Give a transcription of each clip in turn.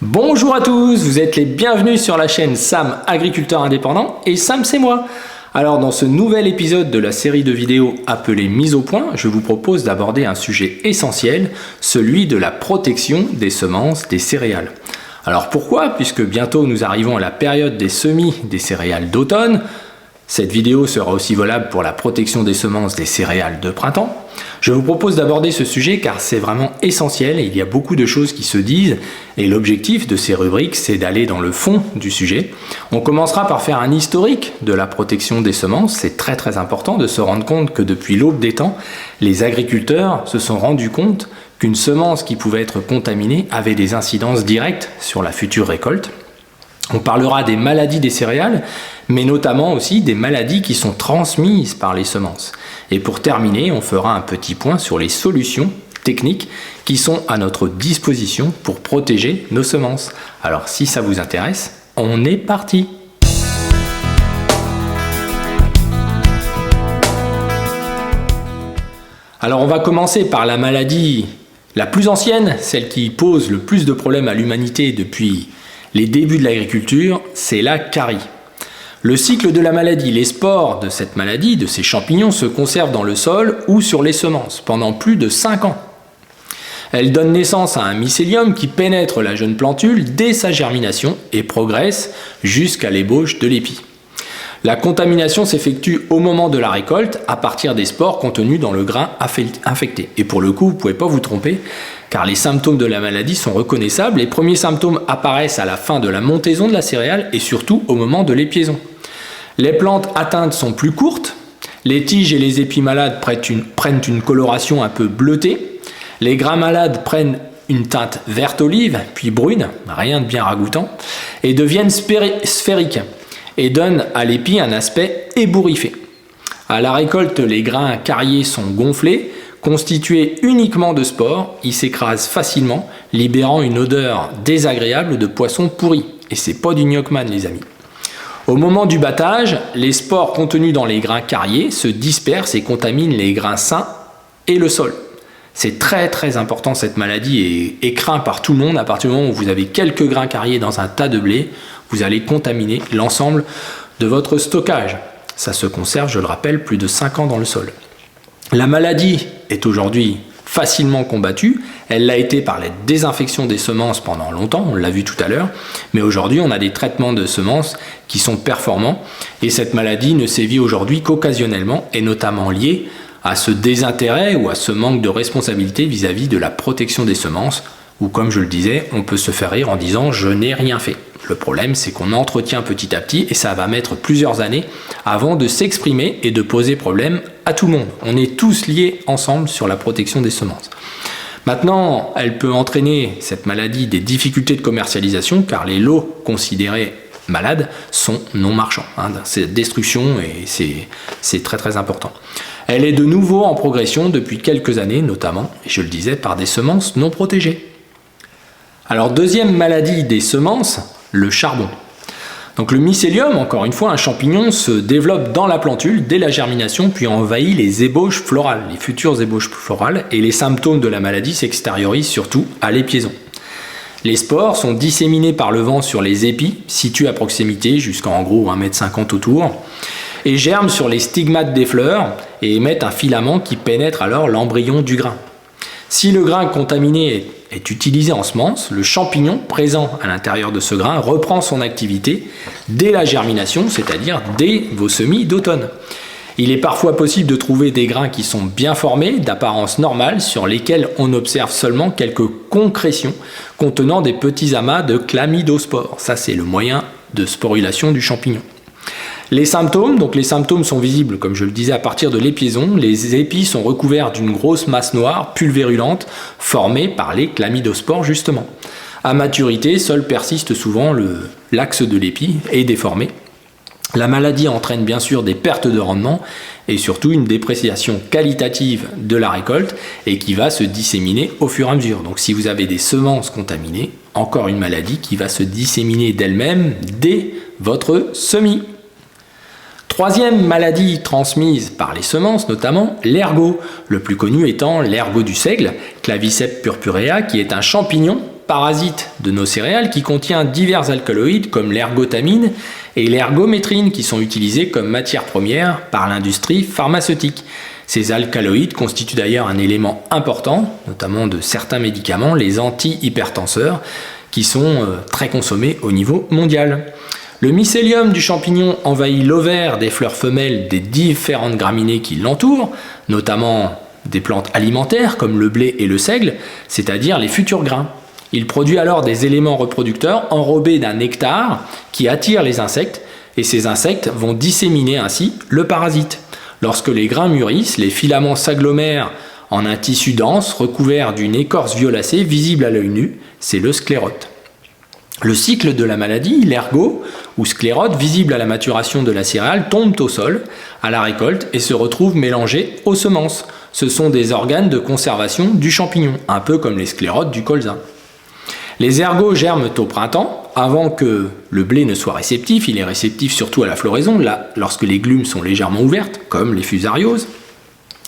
Bonjour à tous, vous êtes les bienvenus sur la chaîne Sam Agriculteur Indépendant et Sam c'est moi. Alors dans ce nouvel épisode de la série de vidéos appelée Mise au point, je vous propose d'aborder un sujet essentiel, celui de la protection des semences des céréales. Alors pourquoi? Puisque bientôt nous arrivons à la période des semis des céréales d'automne. Cette vidéo sera aussi valable pour la protection des semences des céréales de printemps. Je vous propose d'aborder ce sujet car c'est vraiment essentiel et il y a beaucoup de choses qui se disent et l'objectif de ces rubriques c'est d'aller dans le fond du sujet. On commencera par faire un historique de la protection des semences. C'est très important de se rendre compte que depuis l'aube des temps, les agriculteurs se sont rendus compte qu'une semence qui pouvait être contaminée avait des incidences directes sur la future récolte. On parlera des maladies des céréales, mais notamment aussi des maladies qui sont transmises par les semences. Et pour terminer, on fera un petit point sur les solutions techniques qui sont à notre disposition pour protéger nos semences. Alors si ça vous intéresse, on est parti! Alors on va commencer par la maladie la plus ancienne, celle qui pose le plus de problèmes à l'humanité depuis les débuts de l'agriculture, c'est la carie. Le cycle de la maladie, les spores de cette maladie, de ces champignons, se conservent dans le sol ou sur les semences pendant plus de 5 ans. Elle donne naissance à un mycélium qui pénètre la jeune plantule dès sa germination et progresse jusqu'à l'ébauche de l'épi. La contamination s'effectue au moment de la récolte à partir des spores contenus dans le grain infecté. Et pour le coup, vous ne pouvez pas vous tromper, car les symptômes de la maladie sont reconnaissables. Les premiers symptômes apparaissent à la fin de la montaison de la céréale et surtout au moment de l'épiaison. Les plantes atteintes sont plus courtes, les tiges et les épis malades prennent une coloration un peu bleutée, les grains malades prennent une teinte verte olive, puis brune, rien de bien ragoûtant, et deviennent sphériques, et donnent à l'épi un aspect ébouriffé. À la récolte, les grains cariés sont gonflés, constitués uniquement de spores, ils s'écrasent facilement, libérant une odeur désagréable de poisson pourri. Et c'est pas du gnoccman les amis. Au moment du battage, les spores contenus dans les grains cariés se dispersent et contaminent les grains sains et le sol. C'est très important, cette maladie est crainte par tout le monde. À partir du moment où vous avez quelques grains cariés dans un tas de blé, vous allez contaminer l'ensemble de votre stockage. Ça se conserve, je le rappelle, plus de 5 ans dans le sol. La maladie est aujourd'hui facilement combattue. Elle l'a été par la désinfection des semences pendant longtemps, on l'a vu tout à l'heure. Mais aujourd'hui, on a des traitements de semences qui sont performants. Et cette maladie ne sévit aujourd'hui qu'occasionnellement et notamment liée à ce désintérêt ou à ce manque de responsabilité vis-à-vis de la protection des semences, ou comme je le disais, on peut se faire rire en disant « je n'ai rien fait ». Le problème, c'est qu'on entretient petit à petit et ça va mettre plusieurs années avant de s'exprimer et de poser problème à tout le monde. On est tous liés ensemble sur la protection des semences. Maintenant, elle peut entraîner, cette maladie, des difficultés de commercialisation car les lots considérés malades sont non marchands. C'est destruction et c'est très important. Elle est de nouveau en progression depuis quelques années, notamment, et je le disais, par des semences non protégées. Alors, deuxième maladie des semences, le charbon. Donc le mycélium, encore une fois, un champignon, se développe dans la plantule dès la germination, puis envahit les ébauches florales, les futures ébauches florales, et les symptômes de la maladie s'extériorisent surtout à l'épiaison. Les spores sont disséminés par le vent sur les épis, situés à proximité, jusqu'à en gros 1,50 m autour, et germent sur les stigmates des fleurs et émettent un filament qui pénètre alors l'embryon du grain. Si le grain contaminé est utilisé en semence, le champignon présent à l'intérieur de ce grain reprend son activité dès la germination, c'est-à-dire dès vos semis d'automne. Il est parfois possible de trouver des grains qui sont bien formés, d'apparence normale, sur lesquels on observe seulement quelques concrétions contenant des petits amas de chlamydospores. Ça, c'est le moyen de sporulation du champignon. Les symptômes sont visibles, comme je le disais, à partir de l'épiaison. Les épis sont recouverts d'une grosse masse noire, pulvérulente, formée par les chlamydospores justement. À maturité, seul persiste souvent l'axe de l'épi est déformé. La maladie entraîne bien sûr des pertes de rendement et surtout une dépréciation qualitative de la récolte et qui va se disséminer au fur et à mesure. Donc si vous avez des semences contaminées, encore une maladie qui va se disséminer d'elle-même dès votre semis. Troisième maladie transmise par les semences, notamment l'ergot. Le plus connu étant l'ergot du seigle, Claviceps purpurea, qui est un champignon parasite de nos céréales qui contient divers alcaloïdes comme l'ergotamine et l'ergométrine qui sont utilisés comme matière première par l'industrie pharmaceutique. Ces alcaloïdes constituent d'ailleurs un élément important, notamment de certains médicaments, les antihypertenseurs, qui sont très consommés au niveau mondial. Le mycélium du champignon envahit l'ovaire des fleurs femelles des différentes graminées qui l'entourent, notamment des plantes alimentaires comme le blé et le seigle, c'est-à-dire les futurs grains. Il produit alors des éléments reproducteurs enrobés d'un nectar qui attire les insectes, et ces insectes vont disséminer ainsi le parasite. Lorsque les grains mûrissent, les filaments s'agglomèrent en un tissu dense recouvert d'une écorce violacée visible à l'œil nu, c'est le sclérote. Le cycle de la maladie, l'ergot ou sclérote, visible à la maturation de la céréale, tombe au sol à la récolte et se retrouve mélangé aux semences. Ce sont des organes de conservation du champignon, un peu comme les sclérotes du colza. Les ergots germent au printemps, avant que le blé ne soit réceptif. Il est réceptif surtout à la floraison, là, lorsque les glumes sont légèrement ouvertes, comme les fusarioses.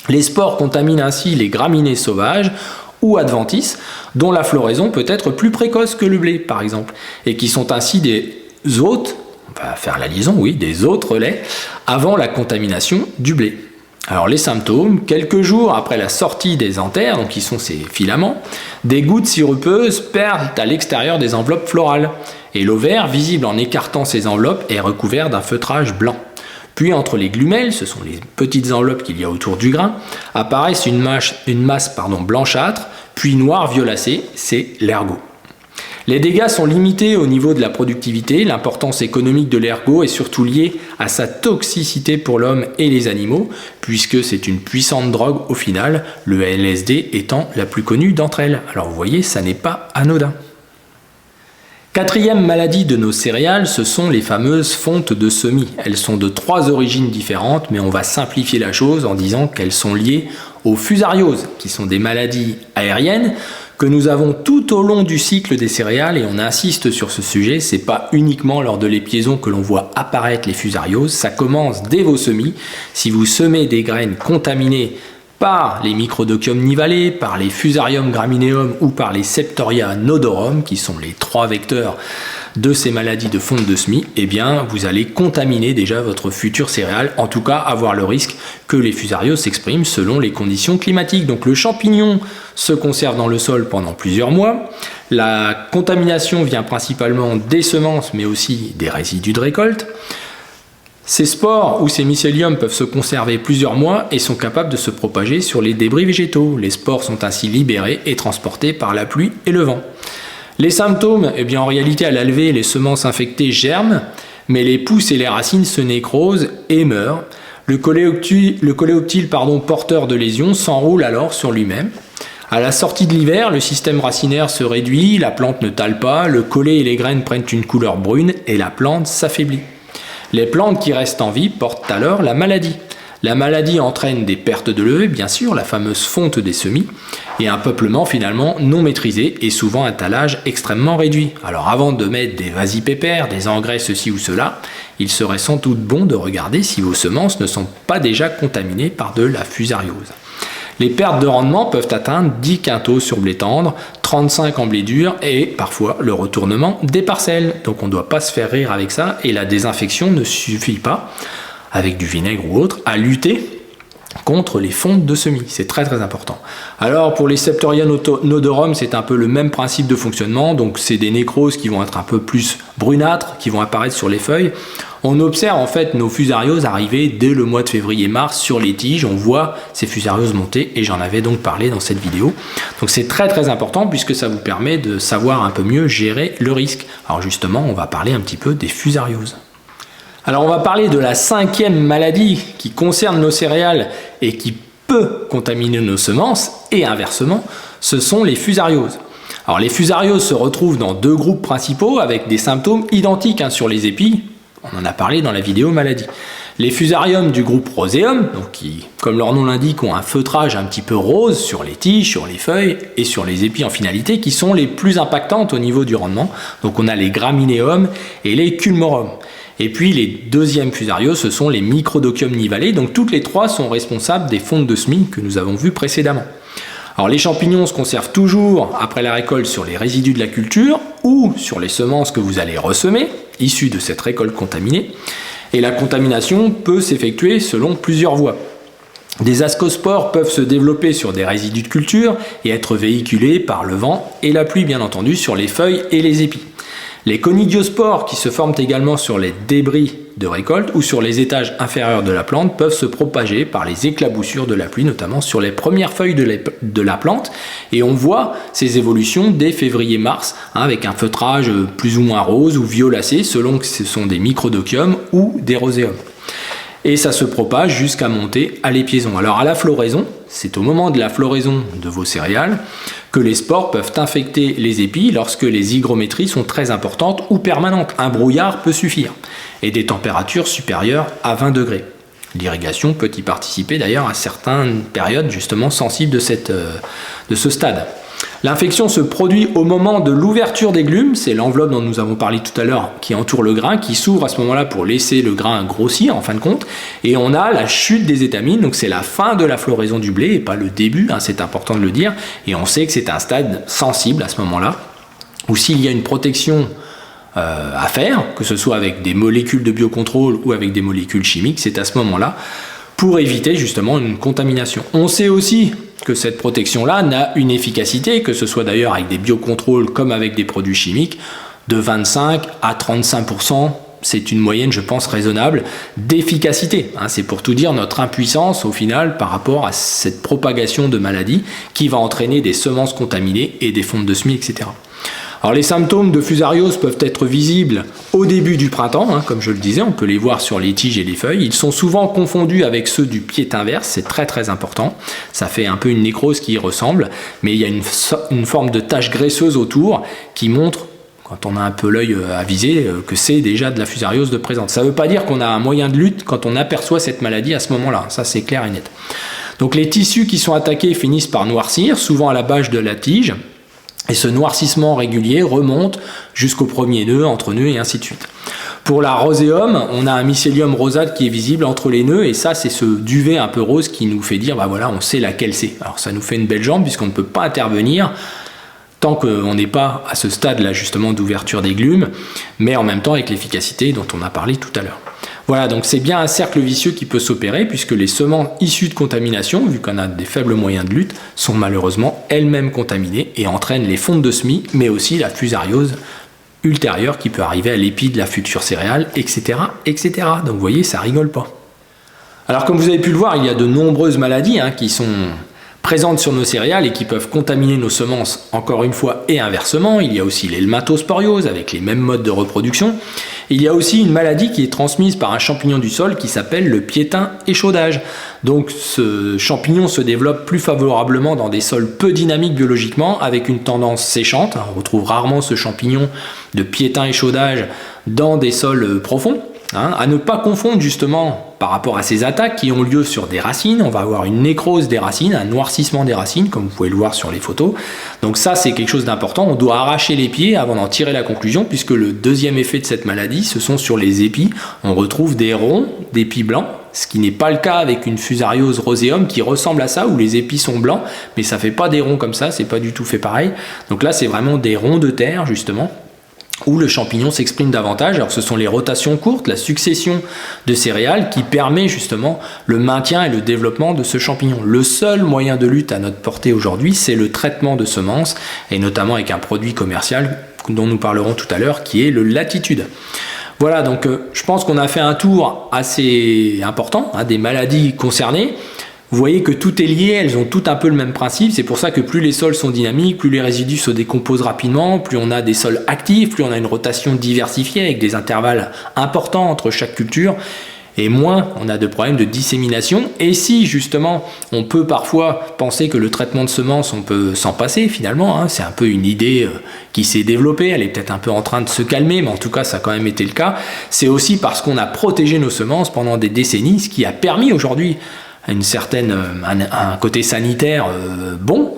Les spores contaminent ainsi les graminées sauvages ou adventices, dont la floraison peut être plus précoce que le blé, par exemple, et qui sont ainsi des hôtes, on va faire la liaison, oui, des hôtes relais, avant la contamination du blé. Alors les symptômes, quelques jours après la sortie des anthères, donc qui sont ces filaments, des gouttes sirupeuses perlent à l'extérieur des enveloppes florales, et l'ovaire, visible en écartant ces enveloppes, est recouvert d'un feutrage blanc. Puis entre les glumelles, ce sont les petites enveloppes qu'il y a autour du grain, apparaissent une masse blanchâtre, puis noire violacée, c'est l'ergot. Les dégâts sont limités au niveau de la productivité, l'importance économique de l'ergot est surtout liée à sa toxicité pour l'homme et les animaux, puisque c'est une puissante drogue au final, le LSD étant la plus connue d'entre elles. Alors vous voyez, ça n'est pas anodin. Quatrième maladie de nos céréales, ce sont les fameuses fontes de semis. Elles sont de 3 origines différentes, mais on va simplifier la chose en disant qu'elles sont liées aux fusarioses, qui sont des maladies aériennes que nous avons tout au long du cycle des céréales, et on insiste sur ce sujet, c'est pas uniquement lors de l'épiaison que l'on voit apparaître les fusarioses, ça commence dès vos semis. Si vous semez des graines contaminées par les Microdochium nivalis, par les Fusarium gramineum ou par les Septoria nodorum, qui sont les 3 vecteurs de ces maladies de fonte de semis, eh bien vous allez contaminer déjà votre future céréale, en tout cas avoir le risque que les fusarioses s'expriment selon les conditions climatiques. Donc le champignon se conserve dans le sol pendant plusieurs mois, la contamination vient principalement des semences mais aussi des résidus de récolte. Ces spores ou ces mycéliums peuvent se conserver plusieurs mois et sont capables de se propager sur les débris végétaux. Les spores sont ainsi libérés et transportés par la pluie et le vent. Les symptômes, eh bien en réalité à la levée, les semences infectées germent, mais les pousses et les racines se nécrosent et meurent. Le coléoptile porteur de lésions s'enroule alors sur lui-même. À la sortie de l'hiver, le système racinaire se réduit, la plante ne tale pas, le collet et les graines prennent une couleur brune et la plante s'affaiblit. Les plantes qui restent en vie portent alors la maladie. La maladie entraîne des pertes de levée, bien sûr, la fameuse fonte des semis, et un peuplement finalement non maîtrisé et souvent un talage extrêmement réduit. Alors avant de mettre des vasipépères, des engrais ceci ou cela, il serait sans doute bon de regarder si vos semences ne sont pas déjà contaminées par de la fusariose. Les pertes de rendement peuvent atteindre 10 quintaux sur blé tendre, 35 en blé dur et parfois le retournement des parcelles. Donc on ne doit pas se faire rire avec ça et la désinfection ne suffit pas, avec du vinaigre ou autre, à lutter contre les fontes de semis. C'est très très important. Alors pour les Septoria nodorum, c'est un peu le même principe de fonctionnement. Donc c'est des nécroses qui vont être un peu plus brunâtres, qui vont apparaître sur les feuilles. On observe en fait nos fusarioses arriver dès le mois de février-mars sur les tiges. On voit ces fusarioses monter et j'en avais donc parlé dans cette vidéo. Donc c'est très très important puisque ça vous permet de savoir un peu mieux gérer le risque. Alors justement, on va parler un petit peu des fusarioses. Alors on va parler de la 5e maladie qui concerne nos céréales et qui peut contaminer nos semences et inversement, ce sont les fusarioses. Alors les fusarioses se retrouvent dans 2 groupes principaux avec des symptômes identiques sur les épis. On en a parlé dans la vidéo maladie. Les fusariums du groupe roséum, donc qui, comme leur nom l'indique, ont un feutrage un petit peu rose sur les tiges, sur les feuilles et sur les épis en finalité, qui sont les plus impactantes au niveau du rendement. Donc on a les graminéums et les culmorum. Et puis les 2e fusarioses, ce sont les Microdochium nivalis. Donc toutes les 3 sont responsables des fontes de semis que nous avons vues précédemment. Alors les champignons se conservent toujours après la récolte sur les résidus de la culture ou sur les semences que vous allez ressemer, issues de cette récolte contaminée. Et la contamination peut s'effectuer selon plusieurs voies. Des ascospores peuvent se développer sur des résidus de culture et être véhiculés par le vent et la pluie bien entendu sur les feuilles et les épis. Les conidiospores qui se forment également sur les débris de récolte ou sur les étages inférieurs de la plante peuvent se propager par les éclaboussures de la pluie, notamment sur les premières feuilles de la plante. Et on voit ces évolutions dès février-mars, avec un feutrage plus ou moins rose ou violacé selon que ce sont des microdochiums ou des roséums. Et ça se propage jusqu'à monter à l'épiaison. Alors à la floraison, c'est au moment de la floraison de vos céréales que les spores peuvent infecter les épis lorsque les hygrométries sont très importantes ou permanentes. Un brouillard peut suffire. Et des températures supérieures à 20 degrés. L'irrigation peut y participer d'ailleurs à certaines périodes justement sensibles de ce stade. L'infection se produit au moment de l'ouverture des glumes, c'est l'enveloppe dont nous avons parlé tout à l'heure qui entoure le grain, qui s'ouvre à ce moment-là pour laisser le grain grossir en fin de compte, et on a la chute des étamines, donc c'est la fin de la floraison du blé et pas le début, c'est important de le dire, et on sait que c'est un stade sensible à ce moment-là, où s'il y a une protection à faire, que ce soit avec des molécules de biocontrôle ou avec des molécules chimiques, c'est à ce moment-là pour éviter justement une contamination. On sait aussi que cette protection-là n'a une efficacité, que ce soit d'ailleurs avec des biocontrôles comme avec des produits chimiques, de 25 à 35%. C'est une moyenne, je pense, raisonnable d'efficacité. C'est pour tout dire notre impuissance au final par rapport à cette propagation de maladies qui va entraîner des semences contaminées et des fontes de semis, etc. Alors les symptômes de fusariose peuvent être visibles au début du printemps, comme je le disais, on peut les voir sur les tiges et les feuilles. Ils sont souvent confondus avec ceux du pied inverse, c'est très très important. Ça fait un peu une nécrose qui y ressemble, mais il y a une forme de tache graisseuse autour qui montre, quand on a un peu l'œil avisé, que c'est déjà de la fusariose de présente. Ça ne veut pas dire qu'on a un moyen de lutte quand on aperçoit cette maladie à ce moment-là, ça c'est clair et net. Donc les tissus qui sont attaqués finissent par noircir, souvent à la base de la tige. Et ce noircissement régulier remonte jusqu'au premier nœud, entre nœuds et ainsi de suite. Pour la roséum, on a un mycélium rosate qui est visible entre les nœuds et ça c'est ce duvet un peu rose qui nous fait dire voilà on sait laquelle c'est. Alors ça nous fait une belle jambe puisqu'on ne peut pas intervenir tant qu'on n'est pas à ce stade là justement d'ouverture des glumes, mais en même temps avec l'efficacité dont on a parlé tout à l'heure. Voilà, donc c'est bien un cercle vicieux qui peut s'opérer puisque les semences issues de contamination, vu qu'on a des faibles moyens de lutte, sont malheureusement elles-mêmes contaminées et entraînent les fontes de semis, mais aussi la fusariose ultérieure qui peut arriver à l'épi de la future céréale, etc., etc. Donc vous voyez, ça rigole pas. Alors comme vous avez pu le voir, il y a de nombreuses maladies qui sont présentes sur nos céréales et qui peuvent contaminer nos semences encore une fois et inversement. Il y a aussi l'helmatosporiose avec les mêmes modes de reproduction. Il y a aussi une maladie qui est transmise par un champignon du sol qui s'appelle le piétin échaudage. Donc ce champignon se développe plus favorablement dans des sols peu dynamiques biologiquement avec une tendance séchante. On retrouve rarement ce champignon de piétin échaudage dans des sols profonds. À ne pas confondre justement par rapport à ces attaques qui ont lieu sur des racines. On va avoir une nécrose des racines, un noircissement des racines comme vous pouvez le voir sur les photos. Donc ça c'est quelque chose d'important, on doit arracher les pieds avant d'en tirer la conclusion puisque le deuxième effet de cette maladie ce sont sur les épis. On retrouve des ronds d'épis blancs, ce qui n'est pas le cas avec une fusariose roséum qui ressemble à ça où les épis sont blancs mais ça fait pas des ronds comme ça, c'est pas du tout fait pareil. Donc là c'est vraiment des ronds de terre justement, où le champignon s'exprime davantage. Alors ce sont les rotations courtes, la succession de céréales qui permet justement le maintien et le développement de ce champignon. Le seul moyen de lutte à notre portée aujourd'hui, c'est le traitement de semences, et notamment avec un produit commercial dont nous parlerons tout à l'heure, qui est le Latitude. Voilà, donc je pense qu'on a fait un tour assez important des maladies concernées. Vous voyez que tout est lié, elles ont toutes un peu le même principe, c'est pour ça que plus les sols sont dynamiques, plus les résidus se décomposent rapidement, plus on a des sols actifs, plus on a une rotation diversifiée avec des intervalles importants entre chaque culture, et moins on a de problèmes de dissémination. Et si justement on peut parfois penser que le traitement de semences on peut s'en passer finalement, c'est un peu une idée qui s'est développée, elle est peut-être un peu en train de se calmer, mais en tout cas ça a quand même été le cas, c'est aussi parce qu'on a protégé nos semences pendant des décennies, ce qui a permis aujourd'hui un côté sanitaire bon,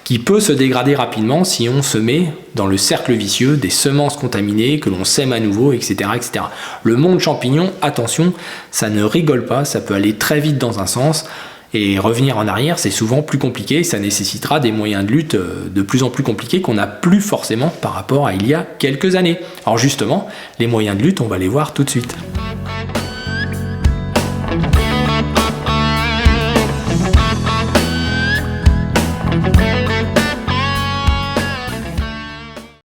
qui peut se dégrader rapidement si on se met dans le cercle vicieux des semences contaminées que l'on sème à nouveau, etc., etc. Le monde champignon, attention, ça ne rigole pas, ça peut aller très vite dans un sens Et revenir en arrière, c'est souvent plus compliqué, ça nécessitera des moyens de lutte de plus en plus compliqués qu'on n'a plus forcément par rapport à il y a quelques années. Alors justement, les moyens de lutte, on va les voir tout de suite.